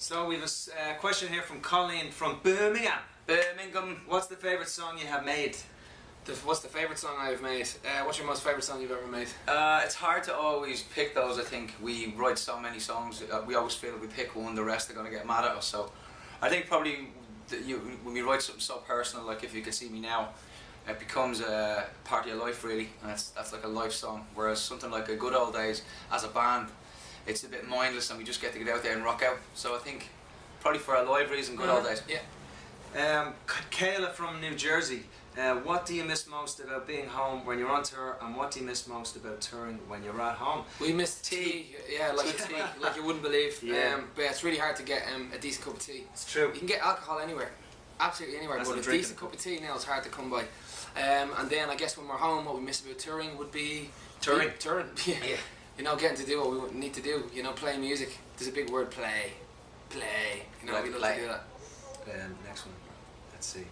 So we have a question here from Colleen from Birmingham. Birmingham. What's the favourite song you have made? What's the favourite song I've made? What's your most favourite song you've ever made? It's hard to always pick those. I think we write so many songs. We always feel if we pick one, the rest are going to get mad at us. So I think probably when we write something so personal, like If You Could See Me Now, it becomes a part of your life really, and that's like a life song. Whereas something like A Good Old Days, as a band, it's a bit mindless and we just get to get out there and rock out. So I think probably for a live reason, Good Old Days. Yeah. Kayla from New Jersey. What do you miss most about being home when you're on tour, and what do you miss most about touring when you're at home? We miss tea. Yeah, like tea, like you wouldn't believe. Yeah. But it's really hard to get a decent cup of tea. It's true. You can get alcohol anywhere, absolutely anywhere, That's but a decent cup of tea now is hard to come by. And then I guess when we're home, what we miss about touring would be touring. Yeah. You know, getting to do what we need to do. You know, play music. There's a big word, play. You know, we love to do that. Next one. Let's see.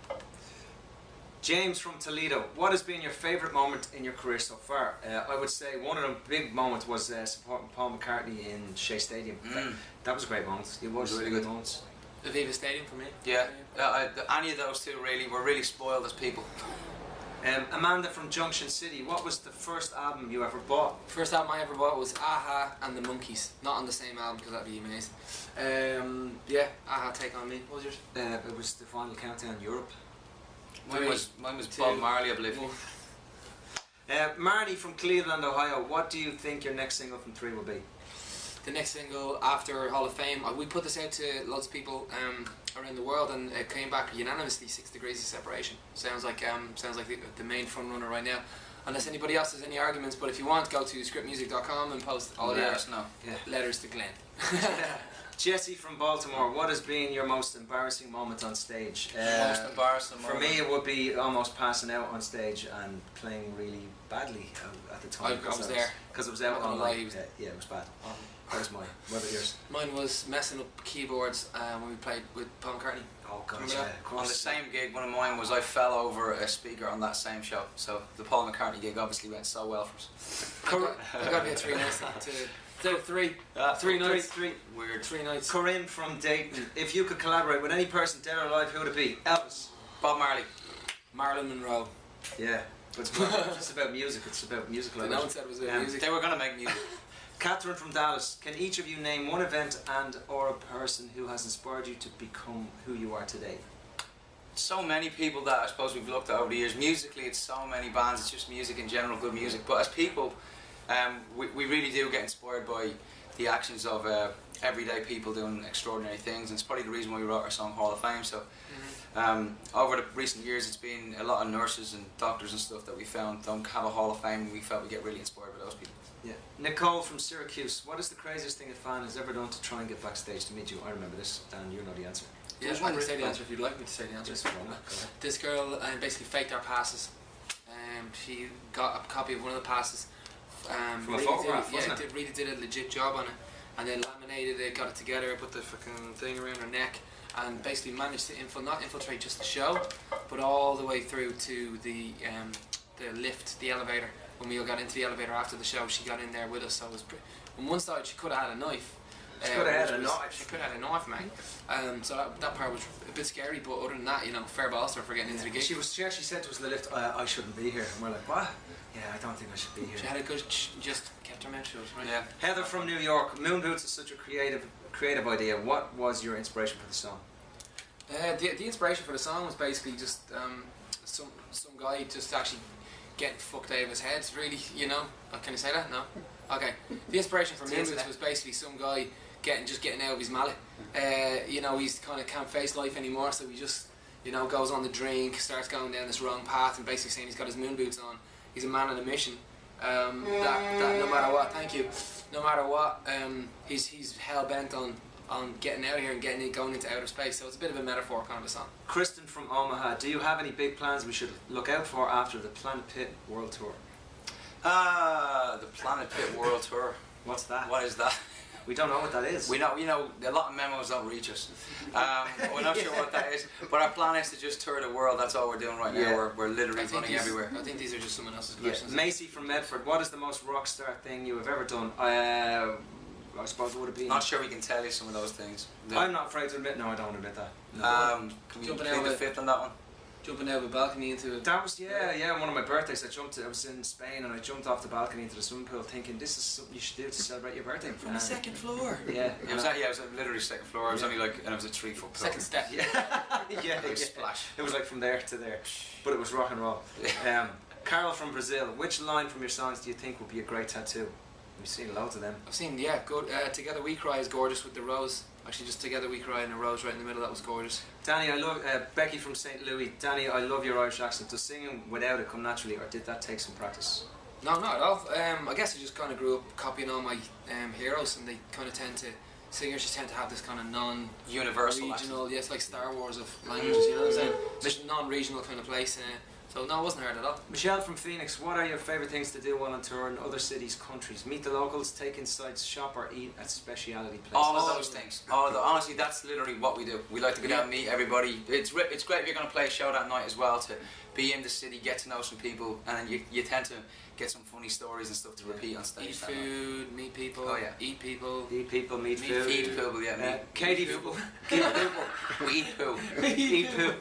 James from Toledo. What has been your favourite moment in your career so far? I would say one of the big moments was supporting Paul McCartney in Shea Stadium. That was a great moment. It was really good moments. Aviva Stadium for me. Yeah. Any of those two really, we're really spoiled as people. Amanda from Junction City. What was the first album you ever bought? First album I ever bought was Aha and the Monkees. Not on the same album because that'd be amazing. Yeah, Aha, Take On Me. What was yours? It was the Final Countdown Europe. Mine was Bob Marley, I believe. Marnie from Cleveland, Ohio. What do you think your next single from 3 will be? The next single after Hall of Fame, we put this out to loads of people around the world, and it came back unanimously. 6 Degrees of Separation. Sounds like the main front runner right now. Unless anybody else has any arguments, but if you want, go to scriptmusic.com and post all your letters to Glenn. Jesse from Baltimore. What has been your most embarrassing moment on stage? Most embarrassing moment? For me, it would be almost passing out on stage and playing really badly at the time. I was there. Because I was out all night. Yeah, it was bad. That was mine. What about yours? Mine was messing up keyboards when we played with Paul McCartney. Oh god, yeah, of course. On the same gig, one of mine was I fell over a speaker on that same show. So the Paul McCartney gig obviously went so well for us. I got to get 3 nights to 3 nights. Weird. 3 nights. Corinne from Dayton. If you could collaborate with any person dead or alive, who would it be? Elvis. Bob Marley. Marilyn Monroe. Yeah. But it's not just about music, it's about musical. No one said it was about music. They were going to make music. Catherine from Dallas. Can each of you name one event and or a person who has inspired you to become who you are today? So many people that I suppose we've looked at over the years. Musically, it's so many bands, it's just music in general, good music. But as people, we really do get inspired by the actions of everyday people doing extraordinary things, and it's probably the reason why we wrote our song Hall of Fame. So over the recent years, it's been a lot of nurses and doctors and stuff that we found don't have a Hall of Fame, and we felt we get really inspired by those people. Yeah. Nicole from Syracuse. What is the craziest thing a fan has ever done to try and get backstage to meet you? I remember this, and you know the answer. Yeah, I can say the answer if you'd like me to say the answer. This girl basically faked our passes. She got a copy of one of the passes. From a photograph, wasn't it? Really did a legit job on it, and then laminated it, got it together, put the fucking thing around her neck, and basically managed to not infiltrate just the show, but all the way through to the lift, the elevator. When we all got into the elevator after the show, she got in there with us. So it was on one side she could have had a knife. She could have had a knife. She could have had a knife, mate. So that part was a bit scary, but other than that, you know, fair balls to her for getting into the gig. She actually said to us in the lift, I shouldn't be here. And we're like, what? Yeah, I don't think I should be here. She had a good, just kept her mouth shut, right? Yeah. Heather from New York. Moon Boots is such a creative idea. What was your inspiration for the song? The inspiration for the song was basically just some guy just actually getting fucked out of his head, really, you know. Can I say that? No? Okay. The inspiration for Moon Boots was basically some guy getting out of his mallet. You know, he's kind of can't face life anymore, so he just, you know, goes on the drink, starts going down this wrong path, and basically saying he's got his moon boots on. He's a man on a mission. That no matter what, thank you, no matter what, he's hell bent on getting out of here and going into outer space. So it's a bit of a metaphor kind of a song. Kristen from Omaha. Do you have any big plans we should look out for after the Planet Pit World Tour? The Planet Pit World Tour. What's that? What is that? We don't know what that is. We know, you know, a lot of memos don't reach us. We're not sure what that is, but our plan is to just tour the world. That's all we're doing right now. We're literally running everywhere. I think these are just someone else's questions. Macy from Medford. What is the most rock star thing you have ever done? I suppose it would have been. Not sure we can tell you some of those things. I'm not afraid to admit. No, I don't admit that. Can we Jumping plead out the of fifth on that one? Jumping out of a balcony into a... That was one of my birthdays. I was in Spain and I jumped off the balcony into the swimming pool, thinking this is something you should do to celebrate your birthday. From the second floor. Yeah, It was literally second floor. It was only like, and it was a 3-foot pool. Second step. yeah, Splash. It was like from there to there, but it was rock and roll. Carol from Brazil, which line from your songs do you think would be a great tattoo? We've seen loads of them. I've seen, yeah, good. Together We Cry is gorgeous with the rose. Actually, just Together We Cry and a rose right in the middle, that was gorgeous. Danny, I love Becky from St. Louis. Danny, I love your Irish accent. Does singing without it come naturally, or did that take some practice? No, not at all. I guess I just kind of grew up copying all my heroes, and they kind of singers just tend to have this kind of Universal regional, yes, like Star Wars of languages, you know what I'm saying? Just non-regional kind of place. So no, it wasn't hard at all. Michelle from Phoenix, what are your favourite things to do while on tour in other cities, countries? Meet the locals, take in sights, shop or eat at speciality places? All of those things. Honestly, that's literally what we do. We like to go down and meet everybody. It's great if you're going to play a show that night as well, to be in the city, get to know some people, and then you tend to get some funny stories and stuff to repeat on stage. Eat food, meet people, eat people. Eat people, meet food. Eat people, yeah. Katie people. Eat people. We eat poo. Eat poo.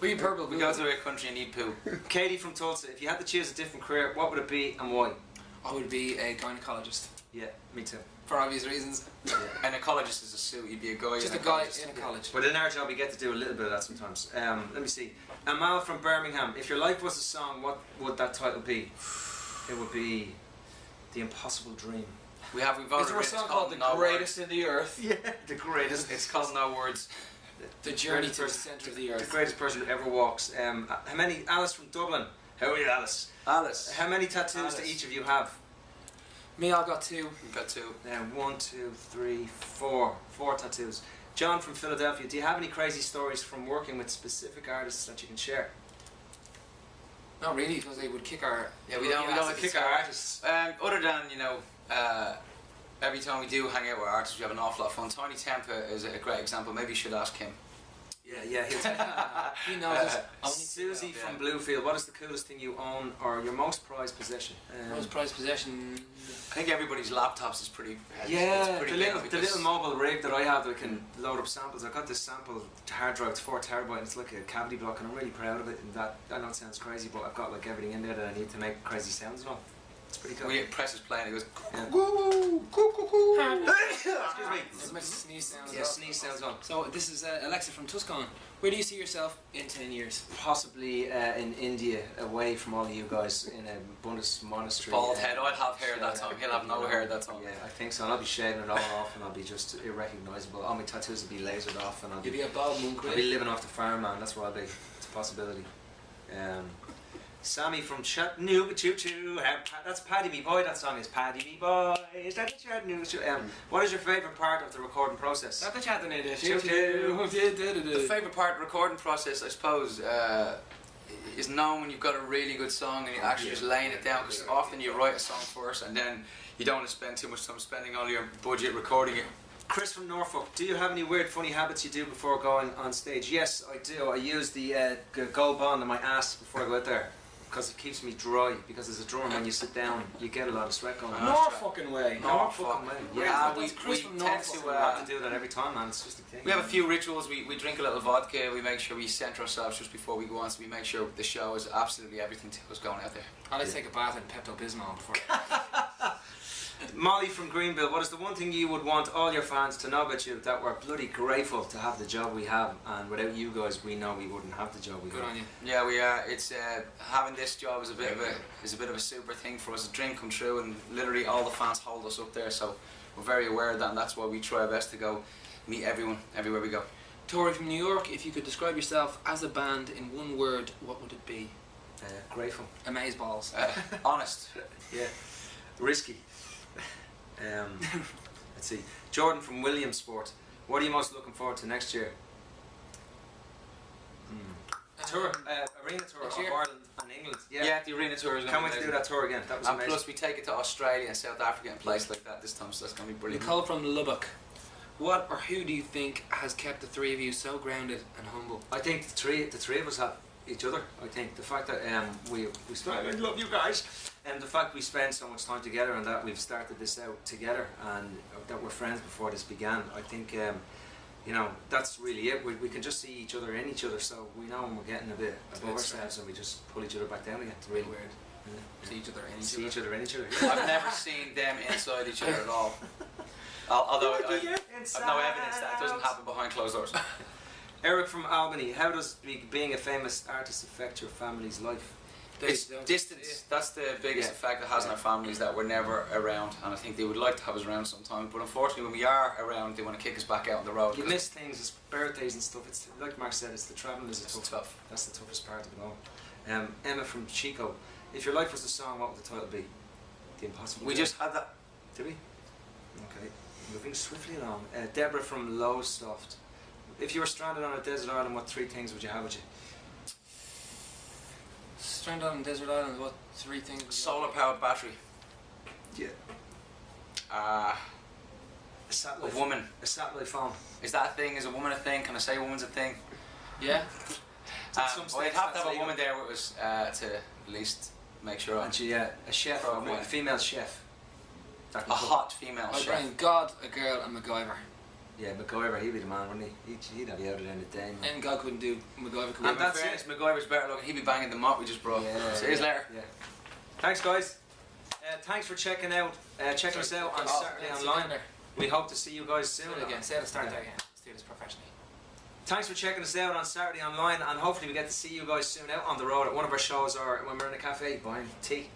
We eat purple. We go to a country and eat poo. Katie from Tulsa, if you had to choose a different career, what would it be and why? I would be a gynecologist. Yeah, me too. For obvious reasons. An ecologist is a suit, you'd be a guy. Just a guy in a college. But in our job, we get to do a little bit of that sometimes. Let me see. Amal from Birmingham, if your life was a song, what would that title be? It would be The Impossible Dream. We've already Is there a song called The Greatest in the Earth? Yeah, the greatest. It's called No Words. The journey to the centre of the earth. The greatest person who ever walks. How many? Alice from Dublin. How are you, Alice? Alice. How many tattoos do each of you have? Me, I've got 2. You've got 2. 1, 2, 3, 4. 4 tattoos. John from Philadelphia, do you have any crazy stories from working with specific artists that you can share? Not really, because they would kick our... Yeah, we don't kick our artists. Other than, every time we do hang out with artists, we have an awful lot of fun. Tiny Tempa is a great example. Maybe you should ask him. Yeah, he knows us. Susie from Bluefield, what is the coolest thing you own or your most prized possession? Most prized possession... I think everybody's laptops is pretty... Yeah, the little mobile rig that I have that I can load up samples. I've got this sample hard drive, it's 4 terabyte, and it's like a cavity block, and I'm really proud of it. And that, I know it sounds crazy, but I've got like everything in there that I need to make crazy sounds and all. It's pretty cool. We presses play and it goes... Excuse me. It makes a sneeze sound. Yeah, sneeze sounds on. So this is Alexa from Tuscan. Where do you see yourself in 10 years? Possibly in India, away from all of you guys, in a Buddhist monastery. Bald head, I'll have hair that time. He'll have no hair that time. Yeah, I think so. And I'll be shaving it all off, and I'll be just irrecognisable. All my tattoos will be lasered off, and You'll be a bald monk. I'll be living off the farm, man. That's what I'll be. It's a possibility. Sammy from Chattanooga, choo choo. That's Paddy Me Boy. That song is Paddy Me Boy. Is that the Chattanooga? What is your favourite part of the recording process? Not the Chattanooga. The favourite part of the recording process, I suppose, is knowing when you've got a really good song and you're actually just laying it down. Because often you write a song first and then you don't want to spend too much time spending all your budget recording it. Chris from Norfolk, do you have any weird funny habits you do before going on stage? Yes, I do. I use the gold bond on my ass before I go out there. Because it keeps me dry. Because as a drummer, when you sit down, you get a lot of sweat going on. Norfolk way. Norfolk way. Yeah, we tend to have to do that every time, man. It's just a thing. We have a few rituals. We drink a little vodka. We make sure we centre ourselves just before we go on. So we make sure the show is absolutely everything to us going out there. I like to take a bath in Pepto-Bismol before. Molly from Greenville, what is the one thing you would want all your fans to know about you, that we're bloody grateful to have the job we have, and without you guys we know we wouldn't have the job we have. Good on you. Yeah, we are. It's having this job is a bit of a super thing for us, a dream come true, and literally all the fans hold us up there, so we're very aware of that, and that's why we try our best to go meet everyone everywhere we go. Tori from New York, if you could describe yourself as a band in one word, what would it be? Grateful. Amazeballs. Honest. Yeah. Risky. Let's see. Jordan from Williamsport, what are you most looking forward to next year? Tour, arena tour of Ireland and England. Yeah, the arena tour is going to be Can't wait to do that tour again. That was amazing. Plus we take it to Australia and South Africa and places like that this time, so that's going to be brilliant. Nicole from Lubbock, what or who do you think has kept the three of you so grounded and humble? I think the three of us have. each other. I think the fact that we I love you guys, and the fact we spend so much time together, and that we've started this out together, and that we're friends before this began. I think you know, that's really it. We can just see each other in each other, so we know when we're getting a bit above ourselves, and we just pull each other back down again. It's really weird. Yeah. See each other in each other. See each other in each other. I've never seen them inside each other at all. Although I've no evidence that it doesn't happen behind closed doors. Eric from Albany, how does being a famous artist affect your family's life? It's distance. That's the biggest effect it has on our families, that we're never around, and I think they would like to have us around sometime, but unfortunately when we are around they want to kick us back out on the road. You miss things, it's birthdays and stuff. It's like Mark said, it's the travelling is tough. That's the toughest part of it all. Emma from Chico, if your life was a song, what would the title be? The Impossible. We just had that. Did we? Okay, moving swiftly along. Deborah from Lowestoft, if you were stranded on a desert island, what 3 things would you have with you? Stranded on a desert island, what 3 things? Solar powered battery. Yeah. A woman. A satellite phone. Is that a thing? Is a woman a thing? Can I say a woman's a thing? Yeah. Well, you'd have to have a woman there with us to at least make sure. And she, a chef, a female chef. A hot female I'd chef. bring God, a girl, and MacGyver. Yeah, MacGyver, he'd be the man, wouldn't he? He'd have you out at the end of the day. Any guy couldn't do MacGyver. Could And that's it. MacGyver's better looking. He'd be banging the mop we just brought. Yeah, See you later. Yeah. Thanks, guys. Thanks for checking out. Checking us out on Saturday online. We hope to see you guys soon. Say it again. Say it at the start there again. Let's do this professionally. Thanks for checking us out on Saturday online, and hopefully we get to see you guys soon out on the road at one of our shows or when we're in a cafe buying tea.